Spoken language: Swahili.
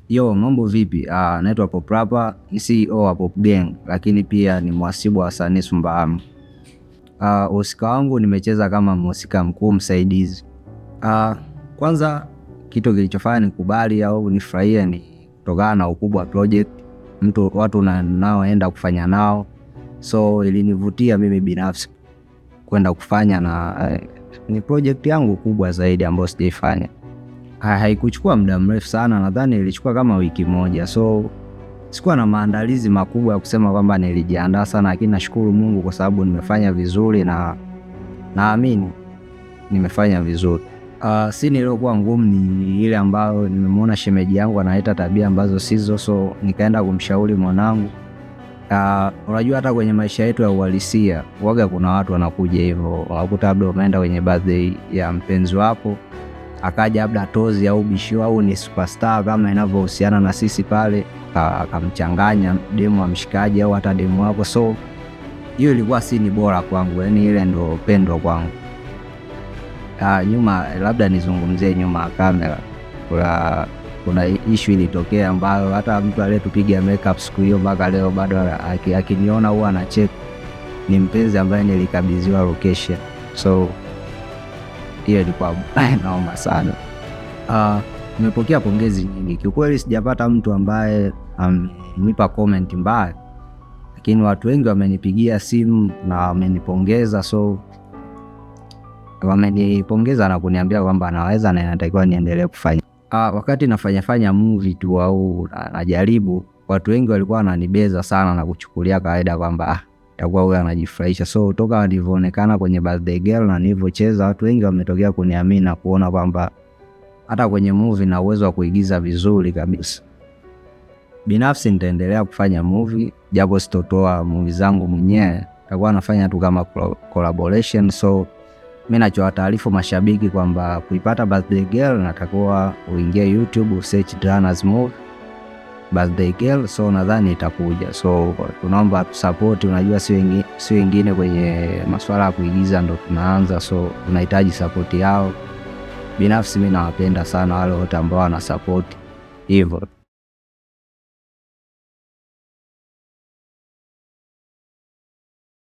Yo, mambo vipi? Naitwa Pop Rapper, ni CEO wa Pop Gang, lakini pia ni mhasibu wa wasanii Sumbawanga. Uhusika wangu nimecheza kama mhusika mkuu msaidizi. Kwanza kitu kilichofanya nikubali au nifurahie ni kutokana na ukubwa wa project, watu naoenda kufanya nao. So ilinivutia mimi binafsi kwenda kufanya na ni project yangu kubwa zaidi ambayo sijaifanya. Haikuchukua muda mrefu sana, nadhani ilichukua kama wiki moja. So sikuwa na maandalizi makubwa ya kusema kwamba nilijiandaa sana, lakini nashukuru Mungu kwa sababu nimefanya vizuri na naamini nimefanya vizuri. Scene iliyokuwa ngumu ni ile ambayo nimemwona shemeji yangu analeta tabia ambazo sizo, so nikaenda kumshauri mwanangu. Unajua hata kwenye maisha yetu ya uhalisia waga kuna watu wanakuja hivyo, wakuta labda umeenda kwenye birthday ya mpenzi wako, akaja labda tozi au bisho au ni superstar kama inavyohusiana na sisi pale, akamchanganya demu wa mshikaji au hata demu wako. So hiyo ilikuwa si bora kwangu, yani ile ndo pendwa kwangu. Nyuma labda nizungumzie nyuma ya kamera, kuna issue ilitokea ambayo hata mtu aliyetupiga makeup siku hiyo mpaka leo bado akiniona huwa anacheka. Ni mpenzi ambaye nilikabidhiwa location. So hiyo ilikuwa naomba sana. Nimepokea pongezi nyingi. Kiukweli sijapata mtu ambaye amenipa comment mbaya, lakini watu wengi wamenipigia simu na wamenipongeza. So wamenipongeza na kuniambia kwamba naweza na inatakiwa niendelee kufanya. Wakati nafanya movie tu au najaribu, watu wengi walikuwa wananibeza sana na kuchukulia kawaida kwamba itakuwa huyu anajifurahisha. So toka nilivyoonekana kwenye Birthday Girl na nilivyocheza, watu wengi wametokea kuniamini na kuona kwamba hata kwenye movie na uwezo wa kuigiza vizuri kabisa. Binafsi nitaendelea kufanya movie, japo sitotoa movie zangu mwenyewe, nitakuwa nafanya tu kama collaboration. So mimi nachowataarifu mashabiki kwamba kuipata Birthday Girl natakuwa uingie YouTube usearch Drana's Movie Birthday Girl. So nadhani itakuja. So tunaomba support, unajua si wengine kwenye masuala ya kuigiza ndo tunaanza, so tunahitaji support yao. Binafsi mimi nawapenda sana wale wote ambao wana support hivyo.